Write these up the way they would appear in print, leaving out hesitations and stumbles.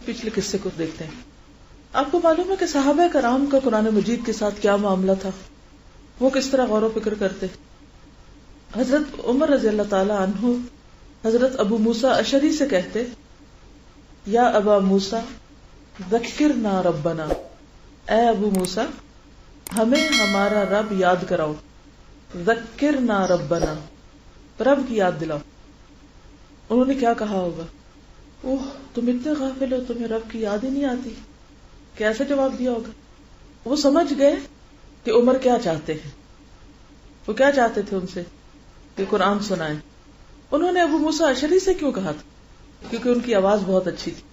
پچھلے قصے کو دیکھتے ہیں. آپ کو معلوم ہے کہ صحابہ کرام کا قرآن مجید کے ساتھ کیا معاملہ تھا؟ وہ کس طرح غور و فکر کرتے؟ حضرت عمر رضی اللہ تعالی عنہ حضرت ابو موسیٰ اشعری سے کہتے، یا ابا موسیٰ ذکرنا ربنا، اے ابو موسیٰ ہمیں ہمارا رب یاد کراؤ. ذکرنا ربنا، رب کی یاد دلاؤ. انہوں نے کیا کہا ہوگا؟ اوہ تم اتنے غافل ہو، تمہیں رب کی یاد ہی نہیں آتی. کیسے جواب دیا ہوگا؟ وہ سمجھ گئے کہ عمر کیا چاہتے ہیں. وہ کیا چاہتے تھے ان سے؟ کہ قرآن سنائیں. انہوں نے ابو موسیٰ اشعری سے کیوں کہا تھا؟ کیونکہ ان کی آواز بہت اچھی تھی.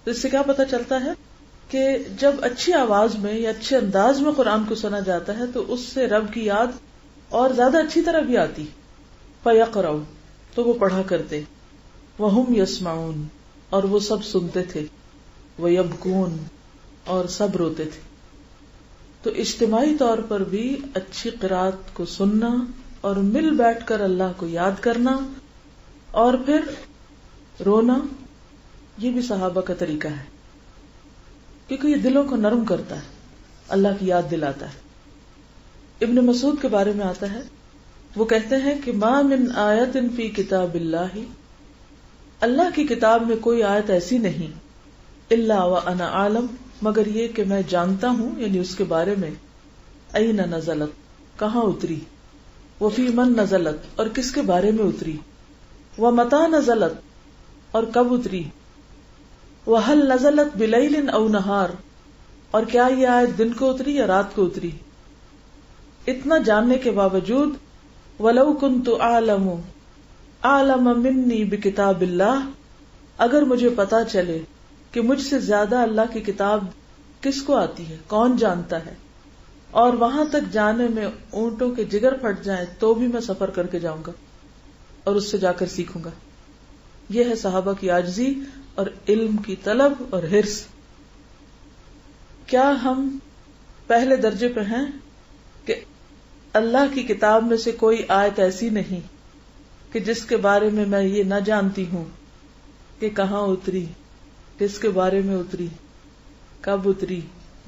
تو اس سے کیا پتہ چلتا ہے کہ جب اچھی آواز میں یا اچھے انداز میں قرآن کو سنا جاتا ہے تو اس سے رب کی یاد اور زیادہ اچھی طرح بھی آتی. فَيَقْرَؤُ، تو وہ پڑھا کرتے. وَهُمْ يَسْمَعُونَ، اور وہ سب سنتے تھے. وَيَبْكُونَ، اور سب روتے تھے. تو اجتماعی طور پر بھی اچھی قرات کو سننا اور مل بیٹھ کر اللہ کو یاد کرنا اور پھر رونا، یہ بھی صحابہ کا طریقہ ہے، کیونکہ یہ دلوں کو نرم کرتا ہے، اللہ کی یاد دلاتا ہے. ابن مسعود کے بارے میں آتا ہے، وہ کہتے ہیں کہ ما من آیت فی کتاب اللہ، اللہ کی کتاب میں کوئی آیت ایسی نہیں، الا وانا عالم، مگر یہ کہ میں جانتا ہوں، یعنی اس کے بارے میں، این نزلت، کہاں اتری، وفی من نزلت، اور کس کے بارے میں اتری، ومتی نزلت، اور کب اتری، وہل نزلت بلیل او نہار، اور کیا یہ آیت دن کو اتری یا رات کو اتری. اتنا جاننے کے باوجود ولو کنت اعلم منی بکتاب اللہ، اگر مجھے پتا چلے کہ مجھ سے زیادہ اللہ کی کتاب کس کو آتی ہے، کون جانتا ہے، اور وہاں تک جانے میں اونٹوں کے جگر پھٹ جائیں تو بھی میں سفر کر کے جاؤں گا اور اس سے جا کر سیکھوں گا. یہ ہے صحابہ کی عاجزی اور علم کی طلب اور حرص. کیا ہم پہلے درجے پہ ہیں کہ اللہ کی کتاب میں سے کوئی آیت ایسی نہیں کہ جس کے بارے میں یہ نہ جانتی ہوں کہ کہاں اتری، کس کے بارے میں اتری، کب اتری،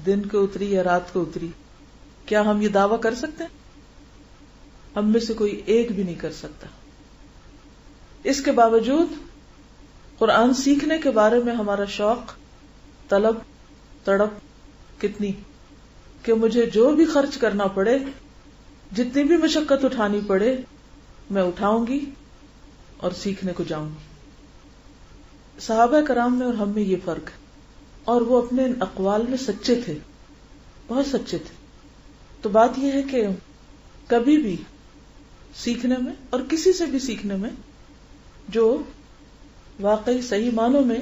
دن کو اتری یا رات کو اتری؟ کیا ہم یہ دعویٰ کر سکتے ہیں؟ ہم میں سے کوئی ایک بھی نہیں کر سکتا. اس کے باوجود قرآن سیکھنے کے بارے میں ہمارا شوق، طلب، تڑپ کتنی کہ مجھے جو بھی خرچ کرنا پڑے، جتنی بھی مشقت اٹھانی پڑے، میں اٹھاؤں گی اور سیکھنے کو جاؤں گی. صحابہ کرام میں اور ہم میں یہ فرق ہے، اور وہ اپنے ان اقوال میں سچے تھے، بہت سچے تھے. تو بات یہ ہے کہ کبھی بھی سیکھنے میں اور کسی سے بھی سیکھنے میں جو واقعی صحیح معنوں میں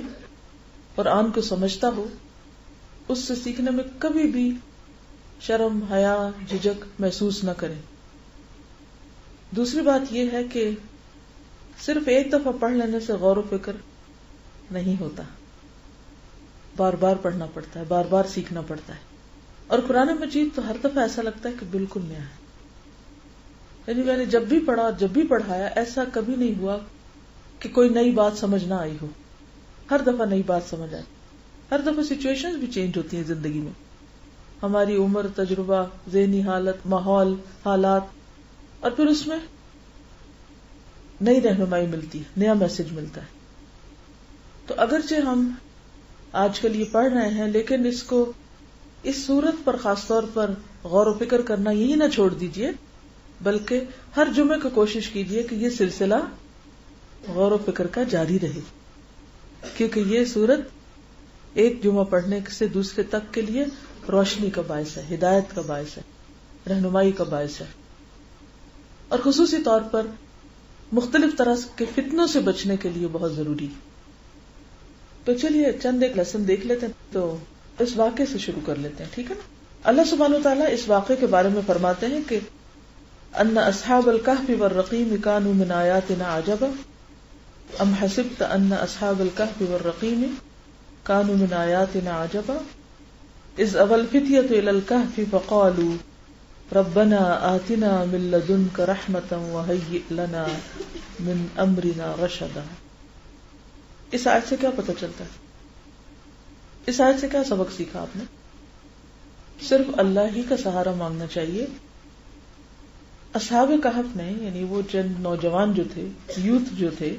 قرآن کو سمجھتا ہو، اس سے سیکھنے میں کبھی بھی شرم، حیا، جھجک محسوس نہ کریں. دوسری بات یہ ہے کہ صرف ایک دفعہ پڑھ لینے سے غور و فکر نہیں ہوتا، بار بار پڑھنا پڑتا ہے، بار بار سیکھنا پڑتا ہے. اور قرآن مجید تو ہر دفعہ ایسا لگتا ہے کہ بالکل نیا ہے. یعنی میں نے جب بھی پڑھا اور جب بھی پڑھایا، ایسا کبھی نہیں ہوا کہ کوئی نئی بات سمجھ نہ آئی ہو. ہر دفعہ نئی بات سمجھ آئی. ہر دفعہ سچویشنز بھی چینج ہوتی ہیں زندگی میں، ہماری عمر، تجربہ، ذہنی حالت، ماحول، حالات، اور پھر اس میں نئی رہنمائی ملتی ہے، نیا میسج ملتا ہے. تو اگرچہ ہم آج کل یہ پڑھ رہے ہیں، لیکن اس کو اس صورت پر خاص طور پر غور و فکر کرنا یہی نہ چھوڑ دیجئے، بلکہ ہر جمعے کو کوشش کیجئے کہ یہ سلسلہ غور و فکر کا جاری رہے، کیونکہ یہ صورت ایک جمعہ پڑھنے سے دوسرے تک کے لیے روشنی کا باعث ہے، ہدایت کا باعث ہے، رہنمائی کا باعث ہے، اور خصوصی طور پر مختلف طرح کے فتنوں سے بچنے کے لیے بہت ضروری ہے. تو چلیے چند ایک لیسن دیکھ لیتے ہیں. تو اس واقعے سے شروع کر لیتے ہیں، ٹھیک ہے نا. اللہ سبحانہ وتعالیٰ اس واقعے کے بارے میں فرماتے ہیں کہ ان اصحاب الکہف والرقیم کانوا من آیاتنا عجبا ام حسبت ان اصحاب الکہف والرقیم کانوا من آیاتنا عجبا اذ اوى الفتية الى الكهف فقالوا ربنا آتنا من لدنك رحمة وهيئ لنا من امرنا رشدا. اس آیت سے کیا پتہ چلتا ہے اس آیت سے کیا سبق سیکھا آپ نے؟ صرف اللہ ہی کا سہارا مانگنا چاہیے. اصحاب کہف نے، یعنی وہ چند نوجوان جو تھے، یوتھ جو تھے،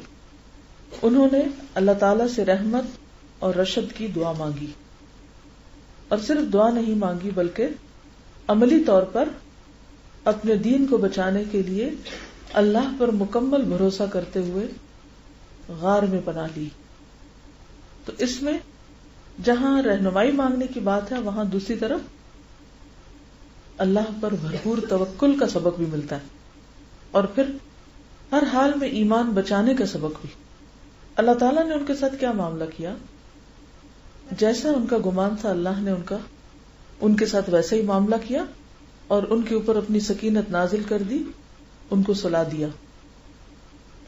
انہوں نے اللہ تعالی سے رحمت اور رشد کی دعا مانگی، اور صرف دعا نہیں مانگی بلکہ عملی طور پر اپنے دین کو بچانے کے لیے اللہ پر مکمل بھروسہ کرتے ہوئے غار میں پناہ لی. تو اس میں جہاں رہنمائی مانگنے کی بات ہے، وہاں دوسری طرف اللہ پر بھرپور توکل کا سبق بھی ملتا ہے، اور پھر ہر حال میں ایمان بچانے کا سبق بھی. اللہ تعالیٰ نے ان کے ساتھ کیا معاملہ کیا؟ جیسا ان کا گمان تھا اللہ نے ان کے ساتھ ویسا ہی معاملہ کیا، اور ان کے اوپر اپنی سکینت نازل کر دی، ان کو سلا دیا.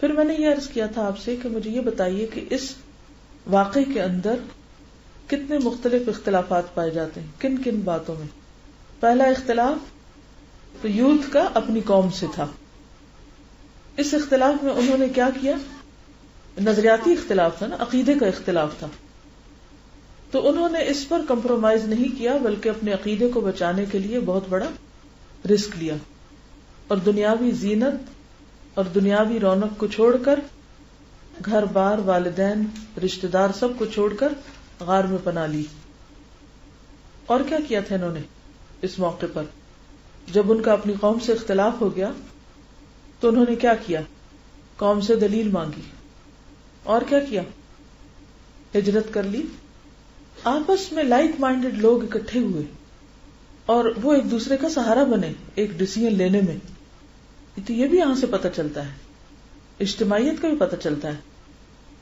پھر میں نے یہ عرض کیا تھا آپ سے کہ مجھے یہ بتائیے کہ اس واقعے کے اندر کتنے مختلف اختلافات پائے جاتے ہیں، کن کن باتوں میں. پہلا اختلاف تو یوتھ کا اپنی قوم سے تھا. اس اختلاف میں انہوں نے کیا کیا؟ نظریاتی اختلاف تھا نا، عقیدے کا اختلاف تھا. تو انہوں نے اس پر کمپرومائز نہیں کیا، بلکہ اپنے عقیدے کو بچانے کے لیے بہت بڑا رسک لیا، اور دنیاوی زینت اور دنیاوی رونق کو چھوڑ کر، گھر بار، والدین، رشتہ دار سب کو چھوڑ کر غار میں پناہ لی. اور کیا کیا تھا انہوں نے اس موقع پر؟ جب ان کا اپنی قوم سے اختلاف ہو گیا تو انہوں نے کیا کیا؟ قوم سے دلیل مانگی. اور کیا کیا؟ ہجرت کر لی. آپس میں لائک مائنڈڈ لوگ اکٹھے ہوئے اور وہ ایک دوسرے کا سہارا بنے ایک ڈیسیژن لینے میں. تو یہ بھی یہاں سے پتہ چلتا ہے، اجتماعیت کا بھی پتہ چلتا ہے.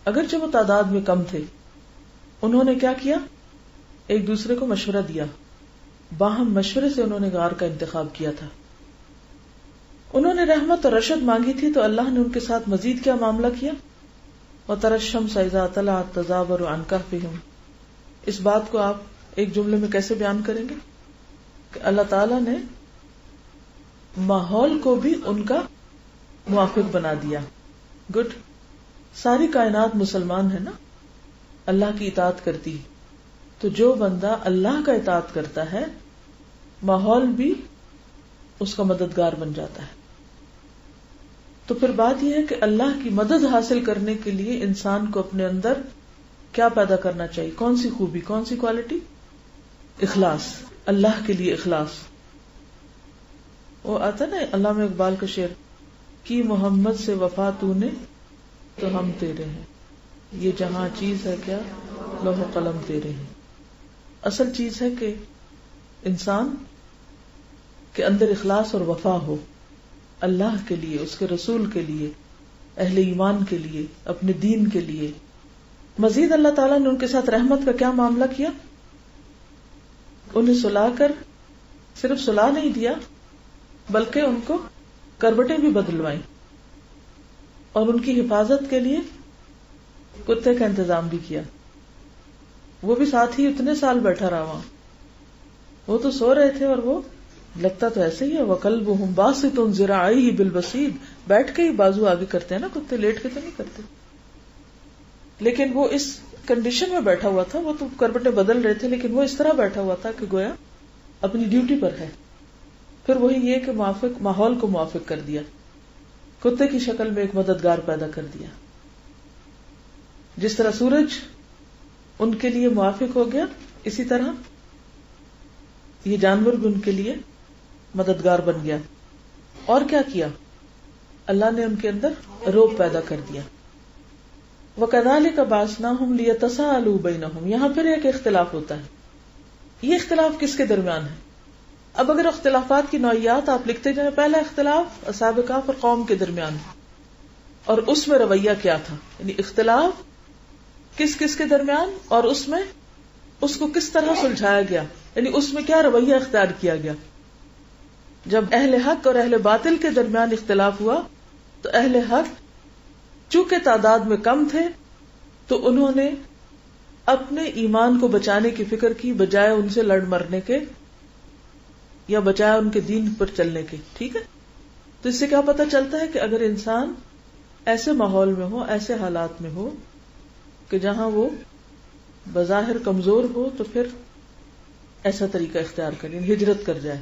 اگرچہ وہ تعداد میں کم تھے، انہوں نے کیا کیا؟ ایک دوسرے کو مشورہ دیا، باہم مشورے سے انہوں نے غار کا انتخاب کیا تھا. انہوں نے رحمت اور رشد مانگی تھی تو اللہ نے ان کے ساتھ مزید کیا معاملہ کیا؟ وَتَرَى الشَّمْسَ إِذَا طَلَعَت تَزَاوَرُ عَنْ كَهْفِهِمْ. اس بات کو آپ ایک جملے میں کیسے بیان کریں گے کہ اللہ تعالیٰ نے ماحول کو بھی ان کا موافق بنا دیا. گڈ. ساری کائنات مسلمان ہے نا، اللہ کی اطاعت کرتی، تو جو بندہ اللہ کا اطاعت کرتا ہے ماحول بھی اس کا مددگار بن جاتا ہے. تو پھر بات یہ ہے کہ اللہ کی مدد حاصل کرنے کے لیے انسان کو اپنے اندر کیا پیدا کرنا چاہیے؟ کون سی خوبی، کون سی کوالٹی؟ اخلاص، اللہ کے لیے اخلاص. وہ آتا نا علامہ اقبال کا شعر، کی محمد سے وفا تو نے تو ہم تیرے ہیں، یہ جہاں چیز ہے کیا لوح و قلم تیرے ہیں. اصل چیز ہے کہ انسان کے اندر اخلاص اور وفا ہو، اللہ کے لیے، اس کے رسول کے لیے، اہل ایمان کے لیے، اپنے دین کے لیے. مزید اللہ تعالیٰ نے ان کے ساتھ رحمت کا کیا معاملہ کیا؟ انہیں سلا کر صرف سلا نہیں دیا بلکہ ان کو کربٹیں بھی بدلوائیں، اور ان کی حفاظت کے لیے کتے کا انتظام بھی کیا. وہ بھی ساتھ ہی اتنے سال بیٹھا رہا وہاں. وہ تو سو رہے تھے اور وہ لگتا تو ایسے ہی ہے. وَقَلْبُهُمْ بَاسِطٌ ذِرَاعَيْهِ بِالْوَسِيدِ. بیٹھ کے ہی بازو آگے کرتے ہیں نا کتے، لیٹ کے تو نہیں کرتے. لیکن وہ اس کنڈیشن میں بیٹھا ہوا تھا، وہ تو کربٹیں بدل رہے تھے لیکن وہ اس طرح بیٹھا ہوا تھا کہ گویا اپنی ڈیوٹی پر ہے. پھر وہی یہ کہ ماحول کو موافق کر دیا، کتے کی شکل میں ایک مددگار پیدا کر دیا. جس طرح سورج ان کے لیے موافق ہو گیا، اسی طرح یہ جانور بھی ان کے لیے مددگار بن گیا. اور کیا کیا؟ اللہ نے ان کے اندر روب پیدا کر دیا. وَكَذَلِكَ بَعَثْنَاهُمْ لِيَتَسَاءَلُوا بَيْنَهُمْ. یہاں پھر ایک اختلاف ہوتا ہے. یہ اختلاف کس کے درمیان ہے؟ اب اگر اختلافات کی نوعیات آپ لکھتے جائیں، پہلا اختلاف اصحاب کہف اور قوم کے درمیان، اور اس میں رویہ کیا تھا، یعنی اختلاف کس کس کے درمیان، اور اس میں اس کو کس طرح سلجھایا گیا، یعنی اس میں کیا رویہ اختیار کیا گیا. جب اہل حق اور اہل باطل کے درمیان اختلاف ہوا تو اہل حق چونکہ تعداد میں کم تھے تو انہوں نے اپنے ایمان کو بچانے کی فکر کی بجائے ان سے لڑ مرنے کے یا بجائے ان کے دین پر چلنے کے. ٹھیک ہے. تو اس سے کیا پتہ چلتا ہے کہ اگر انسان ایسے ماحول میں ہو، ایسے حالات میں ہو کہ جہاں وہ بظاہر کمزور ہو تو پھر ایسا طریقہ اختیار کریں، ہجرت کر جائے.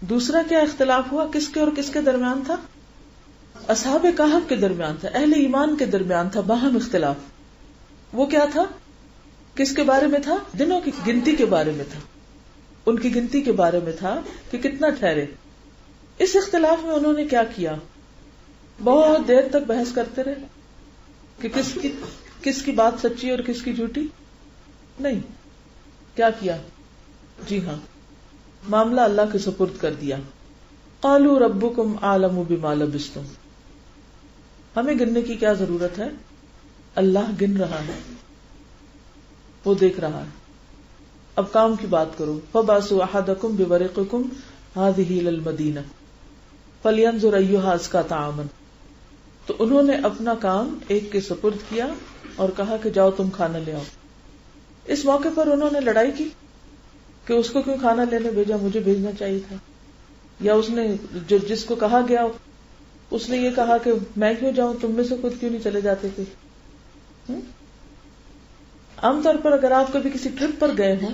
دوسرا کیا اختلاف ہوا؟ کس کے اور کس کے درمیان تھا؟ اصحاب کہف کے درمیان تھا، اہل ایمان کے درمیان تھا باہم اختلاف. وہ کیا تھا؟ کس کے بارے میں تھا؟ دنوں کی گنتی کے بارے میں تھا، ان کی گنتی کے بارے میں تھا کہ کتنا ٹھہرے. اس اختلاف میں انہوں نے کیا کیا؟ بہت دیر تک بحث کرتے رہے کہ کس کی بات سچی اور کس کی جھوٹی. نہیں، کیا کیا؟ جی ہاں، معاملہ اللہ کے سپرد کر دیا. قالوا ربکم اعلم بما لبثتم. ہمیں گننے کی کیا ضرورت ہے؟ اللہ گن رہا ہے، وہ دیکھ رہا ہے. اب کام کی بات کرو. فبعثوا احدکم بورقکم هذه الى المدینہ فلینظر ایھا ازکی طعاما. تو انہوں نے اپنا کام ایک کے سپرد کیا اور کہا کہ جاؤ تم کھانا لے آؤ. اس موقع پر انہوں نے لڑائی کی کہ اس کو کیوں کھانا لینے بھیجا، مجھے بھیجنا چاہیے تھا. یا اس نے جس کو کہا گیا اس نے یہ کہا کہ میں کیوں جاؤں، تم میں سے خود کیوں نہیں چلے جاتے تھے. عام طور پر اگر آپ کبھی کسی ٹرپ پر گئے ہوں،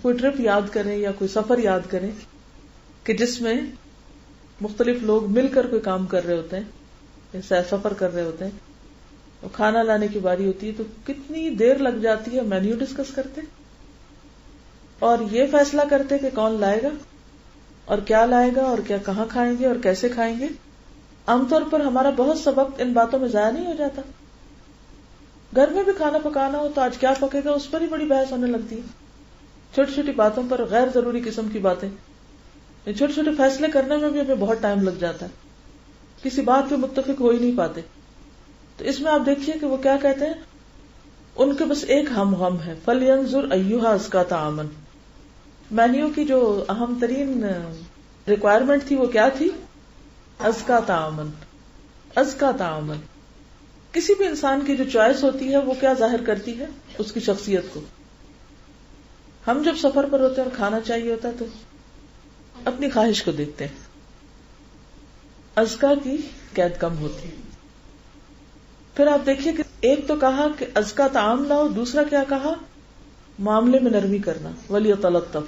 کوئی ٹرپ یاد کریں یا کوئی سفر یاد کریں کہ جس میں مختلف لوگ مل کر کوئی کام کر رہے ہوتے ہیں، سفر کر رہے ہوتے ہیں، اور کھانا لانے کی باری ہوتی ہے تو کتنی دیر لگ جاتی ہے. مینیو ڈسکس کرتے اور یہ فیصلہ کرتے کہ کون لائے گا اور کیا لائے گا اور کیا کہاں کھائیں گے اور کیسے کھائیں گے. عام طور پر ہمارا بہت سا وقت ان باتوں میں ضائع نہیں ہو جاتا. گھر میں بھی کھانا پکانا ہو تو آج کیا پکے گا اس پر ہی بڑی بحث ہونے لگتی ہے. چھوٹی چھوٹی باتوں پر، غیر ضروری قسم کی باتیں، چھوٹے چھوٹے فیصلے کرنے میں بھی ہمیں بہت ٹائم لگ جاتا ہے، کسی بات پہ متفق ہو ہی نہیں پاتے. تو اس میں آپ دیکھیے کہ وہ کیا کہتے ہیں، ان کے بس ایک ہم ہے، فَلْيَنْظُرْ أَيُّهَا أَزْكَىٰ طَعَامًا. مینیو کی جو اہم ترین ریکوائرمنٹ تھی وہ کیا تھی؟ ازکا طعامن. ازکا طعامن. کسی بھی انسان کی جو چوائس ہوتی ہے وہ کیا ظاہر کرتی ہے؟ اس کی شخصیت کو. ہم جب سفر پر ہوتے ہیں اور کھانا چاہیے ہوتا ہے تو اپنی خواہش کو دیکھتے ہیں. ازکا کی قید کم ہوتی ہے. پھر آپ دیکھیے کہ ایک تو کہا کہ ازکا طعام لاؤ، دوسرا کیا کہا؟ معاملے میں نرمی کرنا، وَلْيَتَلَطَّفْ.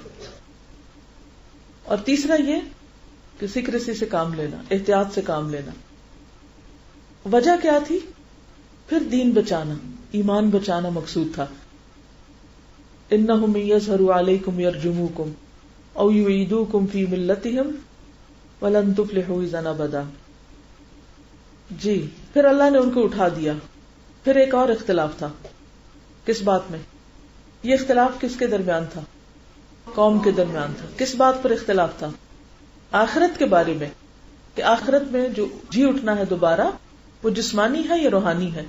اور تیسرا یہ کہ سیکریسی سے کام لینا، احتیاط سے کام لینا. وجہ کیا تھی؟ پھر دین بچانا، ایمان بچانا مقصود تھا. إِنَّهُمْ يَظْهَرُوا عَلَيْكُمْ يَرْجُمُوكُمْ أَوْ يُعِيدُوكُمْ فِي مِلَّتِهِمْ وَلَن تُفْلِحُوا إِذًا أَبَدًا. جی، پھر اللہ نے ان کو اٹھا دیا. پھر ایک اور اختلاف تھا. کس بات میں؟ یہ اختلاف کس کے درمیان تھا؟ قوم کے درمیان تھا. کس بات پر اختلاف تھا؟ آخرت کے بارے میں، کہ آخرت میں جو جی اٹھنا ہے دوبارہ وہ جسمانی ہے یا روحانی ہے.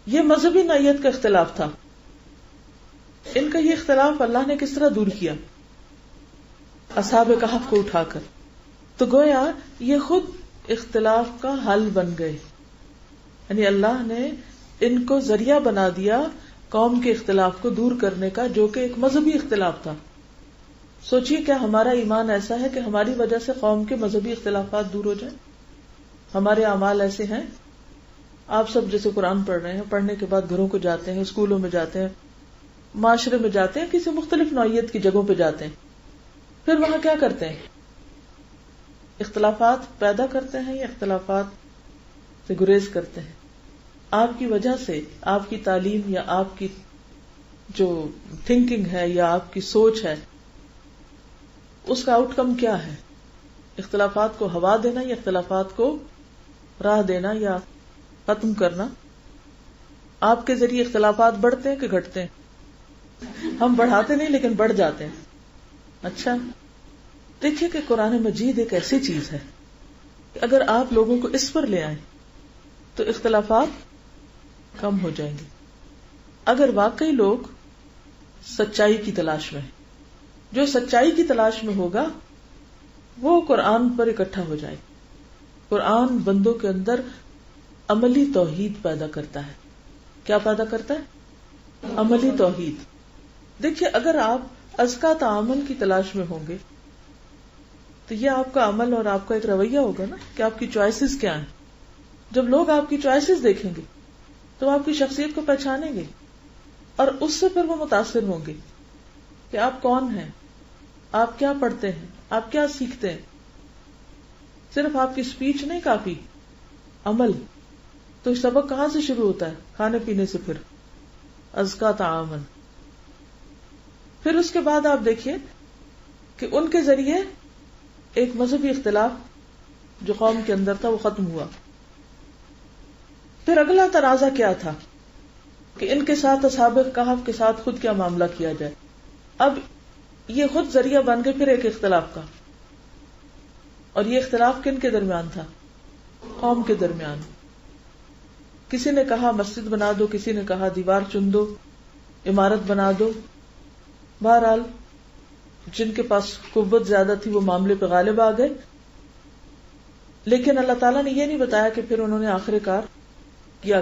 یہ مذہبی نوعیت کا اختلاف تھا. ان کا یہ اختلاف اللہ نے کس طرح دور کیا؟ اصحاب کہف کو اٹھا کر. تو گویا یہ خود اختلاف کا حل بن گئے. یعنی اللہ نے ان کو ذریعہ بنا دیا قوم کے اختلاف کو دور کرنے کا، جو کہ ایک مذہبی اختلاف تھا. سوچئے کیا ہمارا ایمان ایسا ہے کہ ہماری وجہ سے قوم کے مذہبی اختلافات دور ہو جائیں؟ ہمارے اعمال ایسے ہیں. آپ سب جیسے قرآن پڑھ رہے ہیں، پڑھنے کے بعد گھروں کو جاتے ہیں، اسکولوں میں جاتے ہیں، معاشرے میں جاتے ہیں، کسی مختلف نوعیت کی جگہوں پہ جاتے ہیں. پھر وہاں کیا کرتے ہیں؟ اختلافات پیدا کرتے ہیں یا اختلافات سے گریز کرتے ہیں؟ آپ کی وجہ سے، آپ کی تعلیم یا آپ کی جو تھنکنگ ہے یا آپ کی سوچ ہے، اس کا آؤٹ کم کیا ہے؟ اختلافات کو ہوا دینا یا اختلافات کو راہ دینا یا ختم کرنا؟ آپ کے ذریعے اختلافات بڑھتے ہیں کہ گھٹتے ہیں؟ ہم بڑھاتے نہیں لیکن بڑھ جاتے ہیں. اچھا، دیکھیے کہ قرآن مجید ایک ایسی چیز ہے کہ اگر آپ لوگوں کو اس پر لے آئیں تو اختلافات کم ہو جائیں گے. اگر واقعی لوگ سچائی کی تلاش میں ہیں، جو سچائی کی تلاش میں ہوگا وہ قرآن پر اکٹھا ہو جائے. قرآن بندوں کے اندر عملی توحید پیدا کرتا ہے. کیا پیدا کرتا ہے؟ عملی توحید. دیکھیے اگر آپ ازکا تعامل کی تلاش میں ہوں گے تو یہ آپ کا عمل اور آپ کا ایک رویہ ہوگا نا کہ آپ کی چوائسز کیا ہیں. جب لوگ آپ کی چوائسز دیکھیں گے تو آپ کی شخصیت کو پہچانیں گے اور اس سے پھر وہ متاثر ہوں گے کہ آپ کون ہیں، آپ کیا پڑھتے ہیں، آپ کیا سیکھتے ہیں. صرف آپ کی اسپیچ نہیں کافی، عمل. تو سبق کہاں سے شروع ہوتا ہے؟ کھانے پینے سے. پھر ازکا تعامن. پھر اس کے بعد آپ دیکھیے کہ ان کے ذریعے ایک مذہبی اختلاف جو قوم کے اندر تھا وہ ختم ہوا. پھر اگلا تنازع کیا تھا کہ ان کے ساتھ اصحاب کہف کے ساتھ خود کیا معاملہ کیا جائے. اب یہ خود ذریعہ بن گئے پھر ایک اختلاف کا. اور یہ اختلاف کن کے درمیان تھا؟ قوم کے درمیان. کسی نے کہا مسجد بنا دو، کسی نے کہا دیوار چن دو، عمارت بنا دو. بہرحال جن کے پاس قوت زیادہ تھی وہ معاملے پہ غالب آ گئے. لیکن اللہ تعالیٰ نے یہ نہیں بتایا کہ پھر انہوں نے آخر کار کیا.